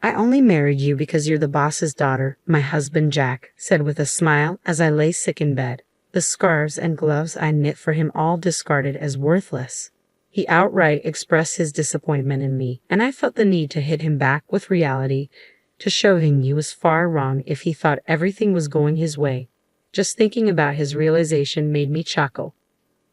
I only married you because you're the boss's daughter, my husband Jack said with a smile as I lay sick in bed, the scarves and gloves I knit for him all discarded as worthless. He outright expressed his disappointment in me, and I felt the need to hit him back with reality, to show him he was far wrong if he thought everything was going his way. Just thinking about his realization made me chuckle.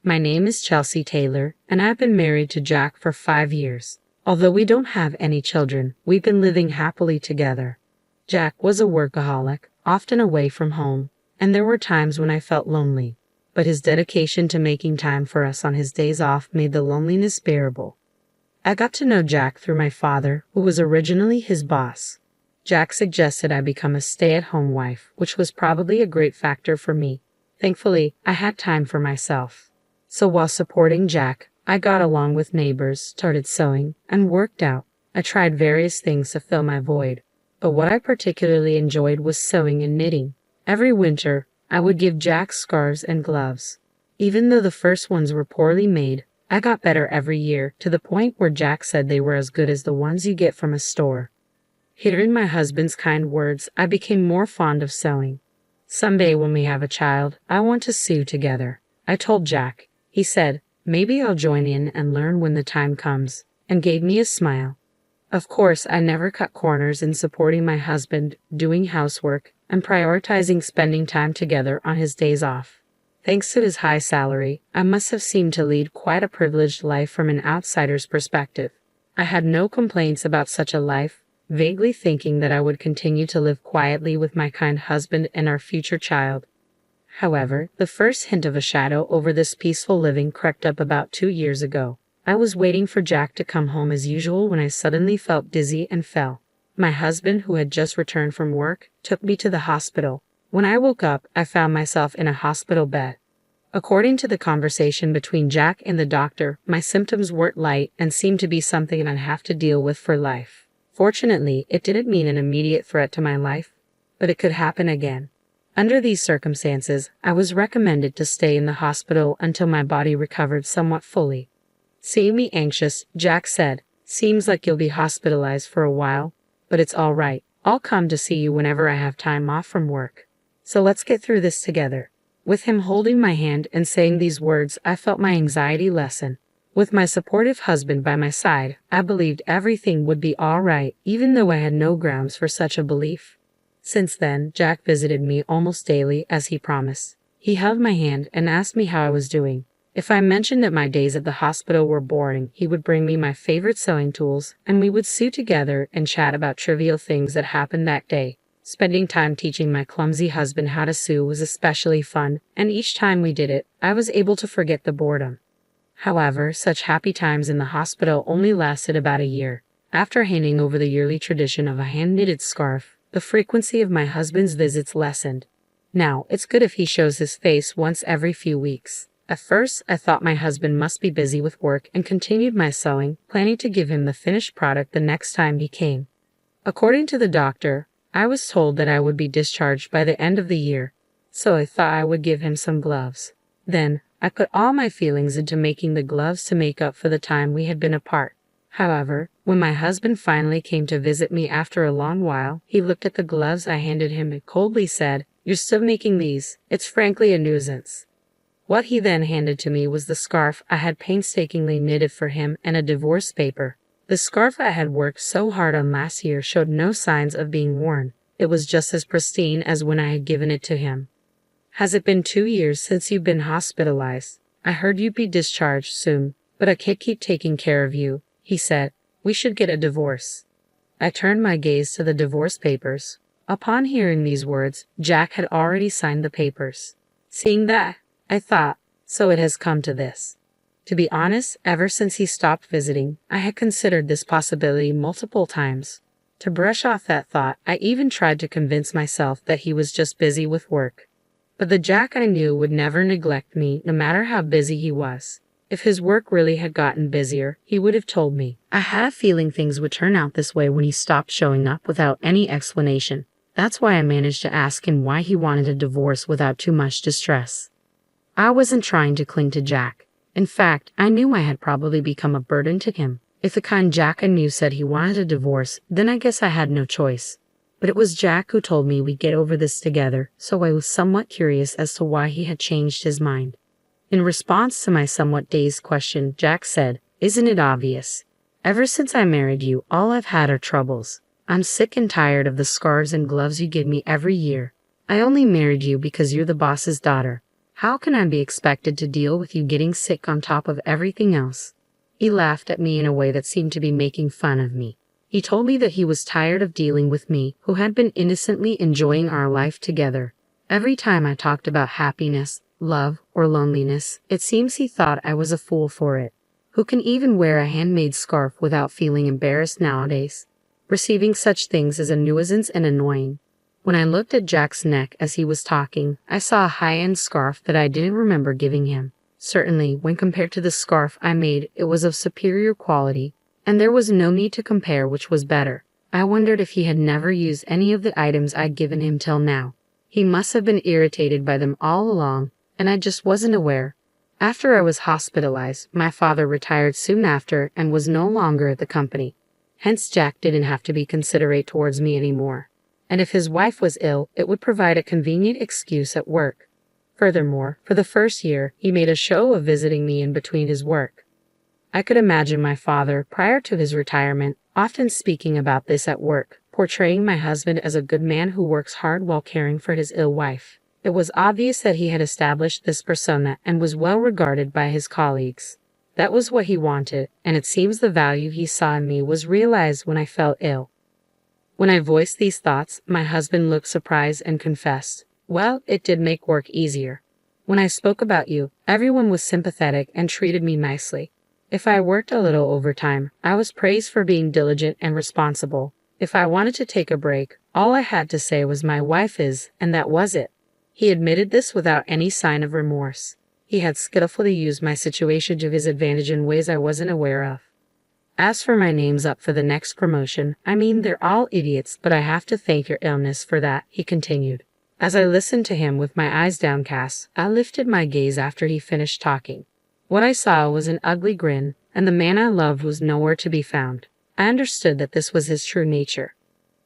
My name is Chelsea Taylor, and I've been married to Jack for 5 years. Although we don't have any children, we've been living happily together. Jack was a workaholic, often away from home, and there were times when I felt lonely. But his dedication to making time for us on his days off made the loneliness bearable. I got to know Jack through my father, who was originally his boss. Jack suggested I become a stay-at-home wife, which was probably a great factor for me. Thankfully, I had time for myself. So while supporting Jack, I got along with neighbors, started sewing, and worked out. I tried various things to fill my void, but what I particularly enjoyed was sewing and knitting. Every winter, I would give Jack scarves and gloves. Even though the first ones were poorly made, I got better every year, to the point where Jack said they were as good as the ones you get from a store. Hearing my husband's kind words, I became more fond of sewing. Someday when we have a child, I want to sew together, I told Jack. He said, maybe I'll join in and learn when the time comes, and gave me a smile. Of course, I never cut corners in supporting my husband, doing housework, and prioritizing spending time together on his days off. Thanks to his high salary, I must have seemed to lead quite a privileged life from an outsider's perspective. I had no complaints about such a life, vaguely thinking that I would continue to live quietly with my kind husband and our future child. However, the first hint of a shadow over this peaceful living crept up about 2 years ago. I was waiting for Jack to come home as usual when I suddenly felt dizzy and fell. My husband, who had just returned from work, took me to the hospital. When I woke up, I found myself in a hospital bed. According to the conversation between Jack and the doctor, my symptoms weren't light and seemed to be something I'd have to deal with for life. Fortunately, it didn't mean an immediate threat to my life, but it could happen again. Under these circumstances, I was recommended to stay in the hospital until my body recovered somewhat fully. Seeing me anxious, Jack said, "Seems like you'll be hospitalized for a while, but it's all right. I'll come to see you whenever I have time off from work. So let's get through this together." With him holding my hand and saying these words, I felt my anxiety lessen. With my supportive husband by my side, I believed everything would be all right, even though I had no grounds for such a belief. Since then, Jack visited me almost daily, as he promised. He held my hand and asked me how I was doing. If I mentioned that my days at the hospital were boring, he would bring me my favorite sewing tools, and we would sew together and chat about trivial things that happened that day. Spending time teaching my clumsy husband how to sew was especially fun, and each time we did it, I was able to forget the boredom. However, such happy times in the hospital only lasted about a year. After handing over the yearly tradition of a hand-knitted scarf, the frequency of my husband's visits lessened. Now, it's good if he shows his face once every few weeks. At first, I thought my husband must be busy with work and continued my sewing, planning to give him the finished product the next time he came. According to the doctor, I was told that I would be discharged by the end of the year, so I thought I would give him some gloves. Then, I put all my feelings into making the gloves to make up for the time we had been apart. However, when my husband finally came to visit me after a long while, he looked at the gloves I handed him and coldly said, "You're still making these. It's frankly a nuisance." What he then handed to me was the scarf I had painstakingly knitted for him and a divorce paper. The scarf I had worked so hard on last year showed no signs of being worn. It was just as pristine as when I had given it to him. "Has it been 2 years since you've been hospitalized? I heard you'd be discharged soon, but I can't keep taking care of you," he said. "We should get a divorce." I turned my gaze to the divorce papers. Upon hearing these words, Jack had already signed the papers. Seeing that, I thought, so it has come to this. To be honest, ever since he stopped visiting, I had considered this possibility multiple times. To brush off that thought, I even tried to convince myself that he was just busy with work. But the Jack I knew would never neglect me, no matter how busy he was. If his work really had gotten busier, he would have told me. I had a feeling things would turn out this way when he stopped showing up without any explanation. That's why I managed to ask him why he wanted a divorce without too much distress. I wasn't trying to cling to Jack. In fact, I knew I had probably become a burden to him. If the kind Jack I knew said he wanted a divorce, then I guess I had no choice. But it was Jack who told me we'd get over this together, so I was somewhat curious as to why he had changed his mind. In response to my somewhat dazed question, Jack said, "Isn't it obvious? Ever since I married you, all I've had are troubles. I'm sick and tired of the scarves and gloves you give me every year. I only married you because you're the boss's daughter. How can I be expected to deal with you getting sick on top of everything else?" He laughed at me in a way that seemed to be making fun of me. He told me that he was tired of dealing with me, who had been innocently enjoying our life together. Every time I talked about happiness, love, or loneliness, it seems he thought I was a fool for it. Who can even wear a handmade scarf without feeling embarrassed nowadays? Receiving such things is a nuisance and annoying. When I looked at Jack's neck as he was talking, I saw a high-end scarf that I didn't remember giving him. Certainly, when compared to the scarf I made, it was of superior quality, and there was no need to compare which was better. I wondered if he had never used any of the items I'd given him till now. He must have been irritated by them all along, and I just wasn't aware. After I was hospitalized, my father retired soon after and was no longer at the company. Hence Jack didn't have to be considerate towards me anymore. And if his wife was ill, it would provide a convenient excuse at work. Furthermore, for the first year, he made a show of visiting me in between his work. I could imagine my father, prior to his retirement, often speaking about this at work, portraying my husband as a good man who works hard while caring for his ill wife. It was obvious that he had established this persona and was well regarded by his colleagues. That was what he wanted, and it seems the value he saw in me was realized when I fell ill. When I voiced these thoughts, my husband looked surprised and confessed, "Well, it did make work easier. When I spoke about you, everyone was sympathetic and treated me nicely. If I worked a little overtime, I was praised for being diligent and responsible. If I wanted to take a break, all I had to say was my wife is, and that was it." He admitted this without any sign of remorse. He had skillfully used my situation to his advantage in ways I wasn't aware of. As for my name's up for the next promotion, I mean, they're all idiots, but I have to thank your illness for that, he continued. As I listened to him with my eyes downcast, I lifted my gaze after he finished talking. What I saw was an ugly grin, and the man I loved was nowhere to be found. I understood that this was his true nature.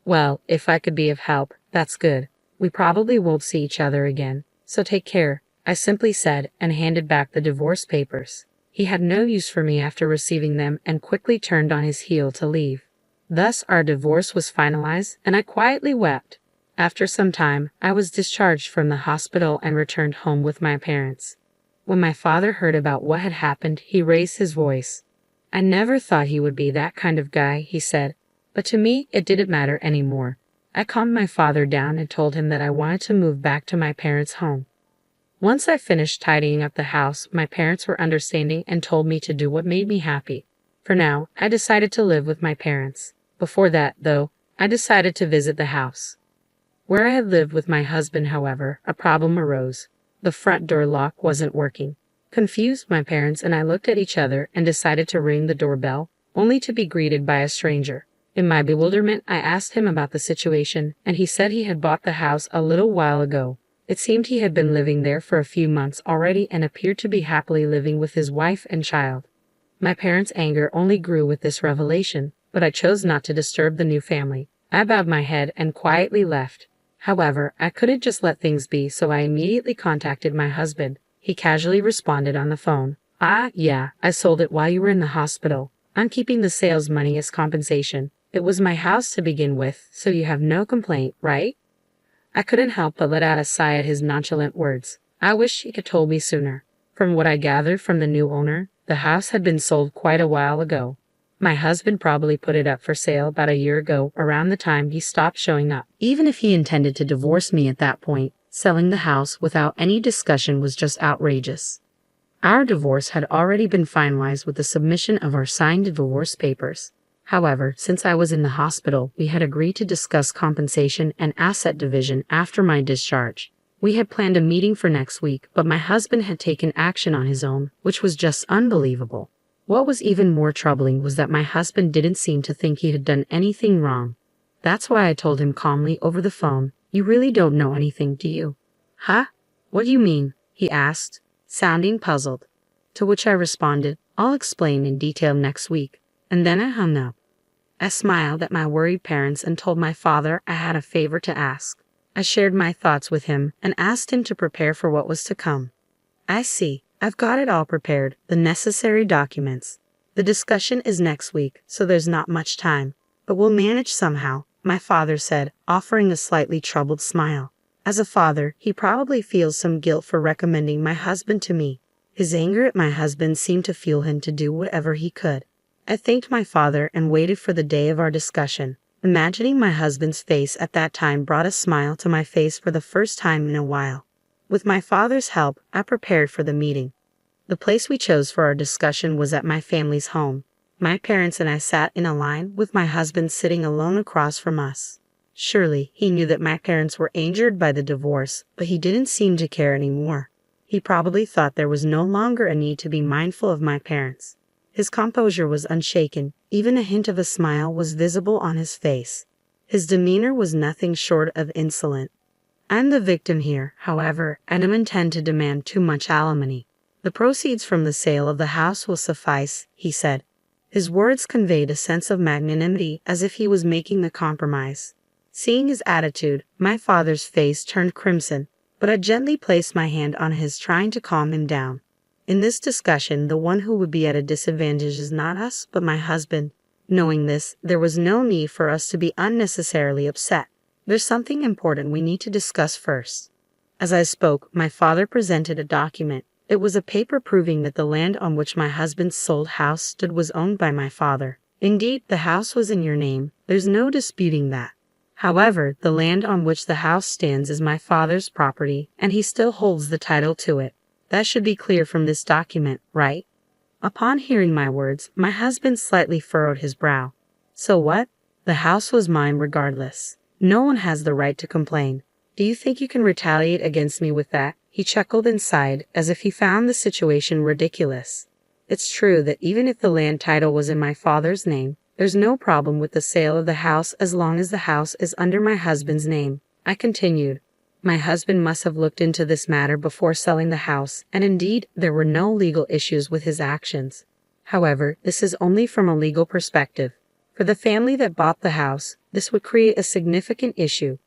Well, if I could be of help, that's good. We probably won't see each other again, so take care, I simply said, and handed back the divorce papers. He had no use for me after receiving them and quickly turned on his heel to leave. Thus our divorce was finalized, and I quietly wept. After some time, I was discharged from the hospital and returned home with my parents. When my father heard about what had happened, he raised his voice. "I never thought he would be that kind of guy," he said, but to me it didn't matter anymore. I calmed my father down and told him that I wanted to move back to my parents' home. Once I finished tidying up the house, my parents were understanding and told me to do what made me happy. For now, I decided to live with my parents. Before that, though, I decided to visit the house. Where I had lived with my husband, however, a problem arose. The front door lock wasn't working. Confused, my parents and I looked at each other and decided to ring the doorbell, only to be greeted by a stranger. In my bewilderment, I asked him about the situation, and he said he had bought the house a little while ago. It seemed he had been living there for a few months already and appeared to be happily living with his wife and child. My parents' anger only grew with this revelation, but I chose not to disturb the new family. I bowed my head and quietly left. However, I couldn't just let things be, so I immediately contacted my husband. He casually responded on the phone, "Ah, yeah, I sold it while you were in the hospital. I'm keeping the sales money as compensation. It was my house to begin with, so you have no complaint, right?" I couldn't help but let out a sigh at his nonchalant words. I wish he could told me sooner. From what I gathered from the new owner, the house had been sold quite a while ago. My husband probably put it up for sale about a year ago, around the time he stopped showing up. Even if he intended to divorce me at that point, selling the house without any discussion was just outrageous. Our divorce had already been finalized with the submission of our signed divorce papers. However, since I was in the hospital, we had agreed to discuss compensation and asset division after my discharge. We had planned a meeting for next week, but my husband had taken action on his own, which was just unbelievable. What was even more troubling was that my husband didn't seem to think he had done anything wrong. That's why I told him calmly over the phone, "You really don't know anything, do you?" "Huh? What do you mean?" he asked, sounding puzzled. To which I responded, "I'll explain in detail next week." and then I hung up. I smiled at my worried parents and told my father I had a favor to ask. I shared my thoughts with him and asked him to prepare for what was to come. I see. I've got it all prepared, the necessary documents. The discussion is next week, so there's not much time. But we'll manage somehow, my father said, offering a slightly troubled smile. As a father, he probably feels some guilt for recommending my husband to me. His anger at my husband seemed to fuel him to do whatever he could. I thanked my father and waited for the day of our discussion. Imagining my husband's face at that time brought a smile to my face for the first time in a while. With my father's help, I prepared for the meeting. The place we chose for our discussion was at my family's home. My parents and I sat in a line, with my husband sitting alone across from us. Surely, he knew that my parents were injured by the divorce, but he didn't seem to care anymore. He probably thought there was no longer a need to be mindful of my parents. His composure was unshaken, even a hint of a smile was visible on his face. His demeanor was nothing short of insolent. I'm the victim here, however, and don't intend to demand too much alimony. The proceeds from the sale of the house will suffice, he said. His words conveyed a sense of magnanimity, as if he was making the compromise. Seeing his attitude, my father's face turned crimson, but I gently placed my hand on his, trying to calm him down. In this discussion, the one who would be at a disadvantage is not us, but my husband. Knowing this, there was no need for us to be unnecessarily upset. There's something important we need to discuss first. As I spoke, my father presented a document. It was a paper proving that the land on which my husband's sold house stood was owned by my father. Indeed, the house was in your name. There's no disputing that. However, the land on which the house stands is my father's property, and he still holds the title to it. That should be clear from this document, right? Upon hearing my words, my husband slightly furrowed his brow. So what? The house was mine regardless. No one has the right to complain. Do you think you can retaliate against me with that? He chuckled and sighed, as if he found the situation ridiculous. It's true that even if the land title was in my father's name, there's no problem with the sale of the house as long as the house is under my husband's name. I continued. My husband must have looked into this matter before selling the house, and indeed, there were no legal issues with his actions. However, this is only from a legal perspective. For the family that bought the house, this would create a significant issue.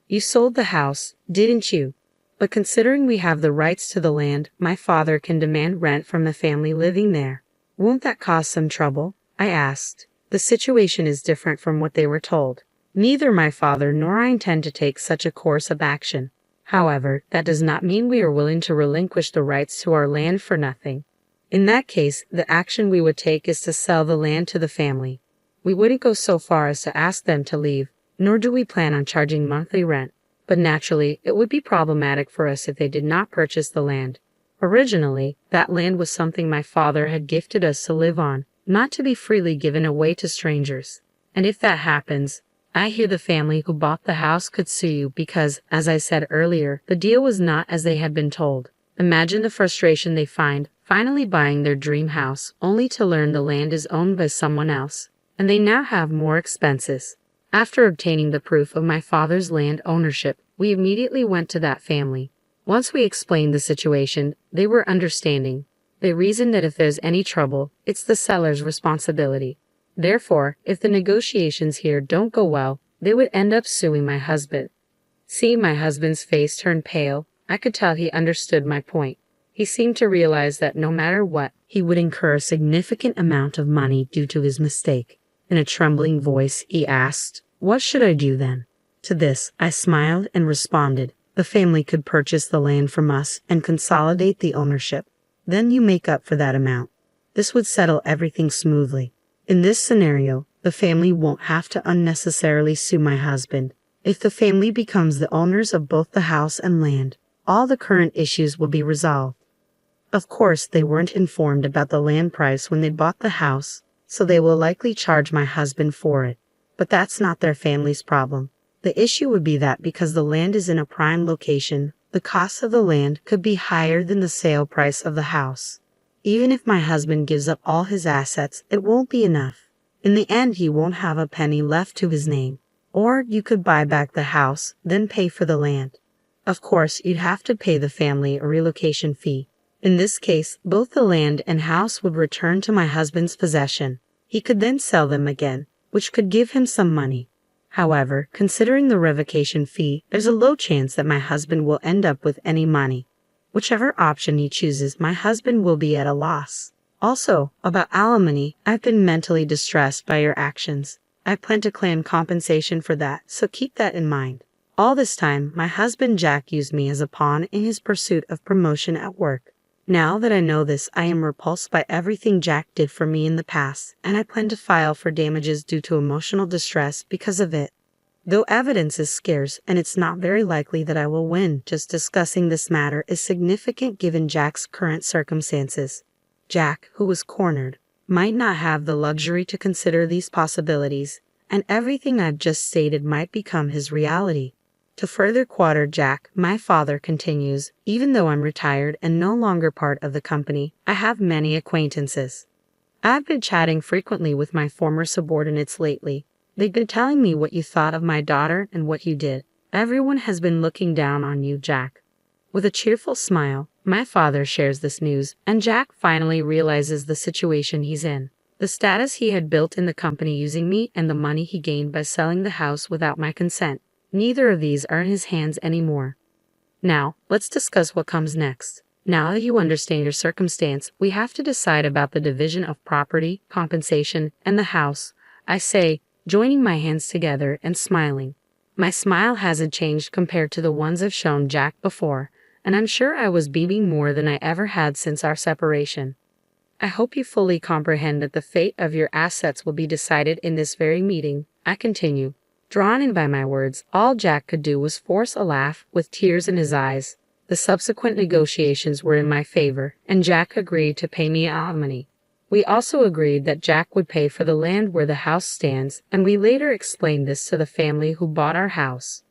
You sold the house, didn't you? But considering we have the rights to the land, my father can demand rent from the family living there. Won't that cause some trouble? I asked. The situation is different from what they were told. Neither my father nor I intend to take such a course of action. However, that does not mean we are willing to relinquish the rights to our land for nothing. In that case, the action we would take is to sell the land to the family. We wouldn't go so far as to ask them to leave, nor do we plan on charging monthly rent. But naturally, it would be problematic for us if they did not purchase the land. Originally, that land was something my father had gifted us to live on, not to be freely given away to strangers. And if that happens, I hear the family who bought the house could sue you because, as I said earlier, the deal was not as they had been told. Imagine the frustration they find, finally buying their dream house, only to learn the land is owned by someone else, and they now have more expenses. After obtaining the proof of my father's land ownership, we immediately went to that family. Once we explained the situation, they were understanding. They reasoned that if there's any trouble, it's the seller's responsibility. Therefore, if the negotiations here don't go well, they would end up suing my husband. Seeing my husband's face turn pale, I could tell he understood my point. He seemed to realize that no matter what, he would incur a significant amount of money due to his mistake. In a trembling voice, he asked, "What should I do then?" To this, I smiled and responded, "The family could purchase the land from us and consolidate the ownership. Then you make up for that amount. This would settle everything smoothly. In this scenario, the family won't have to unnecessarily sue my husband. If the family becomes the owners of both the house and land, all the current issues will be resolved." Of course, they weren't informed about the land price when they bought the house, so they will likely charge my husband for it. But that's not their family's problem. The issue would be that because the land is in a prime location, the cost of the land could be higher than the sale price of the house. Even if my husband gives up all his assets, it won't be enough. In the end, he won't have a penny left to his name. Or you could buy back the house, then pay for the land. Of course, you'd have to pay the family a relocation fee. In this case, both the land and house would return to my husband's possession. He could then sell them again, which could give him some money. However, considering the revocation fee, there's a low chance that my husband will end up with any money. Whichever option he chooses, my husband will be at a loss. Also, about alimony, I've been mentally distressed by your actions. I plan to claim compensation for that, so keep that in mind. All this time, my husband Jack used me as a pawn in his pursuit of promotion at work. Now that I know this, I am repulsed by everything Jack did for me in the past, and I plan to file for damages due to emotional distress because of it. Though evidence is scarce and it's not very likely that I will win, just discussing this matter is significant given Jack's current circumstances. Jack, who was cornered, might not have the luxury to consider these possibilities, and everything I've just stated might become his reality. To further quarter Jack, my father continues, even though I'm retired and no longer part of the company, I have many acquaintances. I've been chatting frequently with my former subordinates lately. They've been telling me what you thought of my daughter and what you did. Everyone has been looking down on you, Jack. With a cheerful smile, my father shares this news, and Jack finally realizes the situation he's in. The status he had built in the company using me and the money he gained by selling the house without my consent. Neither of these are in his hands anymore. Now, let's discuss what comes next. Now that you understand your circumstance, we have to decide about the division of property, compensation, and the house. I say, joining my hands together and smiling. My smile hasn't changed compared to the ones I've shown Jack before, and I'm sure I was beaming more than I ever had since our separation. I hope you fully comprehend that the fate of your assets will be decided in this very meeting, I continue. Drawn in by my words, all Jack could do was force a laugh with tears in his eyes. The subsequent negotiations were in my favor, and Jack agreed to pay me alimony. We also agreed that Jack would pay for the land where the house stands, and we later explained this to the family who bought our house.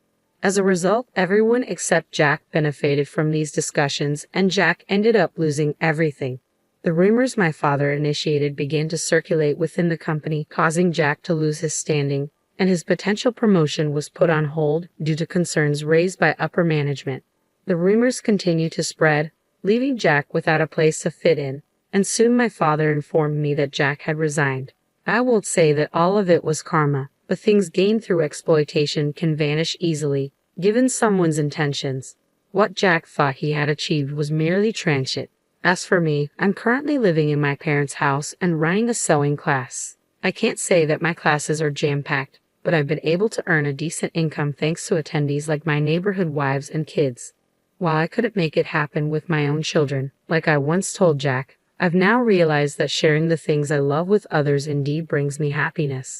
As a result, everyone except Jack benefited from these discussions, and Jack ended up losing everything. The rumors my father initiated began to circulate within the company, causing Jack to lose his standing, and his potential promotion was put on hold due to concerns raised by upper management. The rumors continued to spread, leaving Jack without a place to fit in, and soon my father informed me that Jack had resigned. I won't say that all of it was karma, but things gained through exploitation can vanish easily, given someone's intentions. What Jack thought he had achieved was merely transient. As for me, I'm currently living in my parents' house and running a sewing class. I can't say that my classes are jam-packed, but I've been able to earn a decent income thanks to attendees like my neighborhood wives and kids. While I couldn't make it happen with my own children, like I once told Jack, I've now realized that sharing the things I love with others indeed brings me happiness.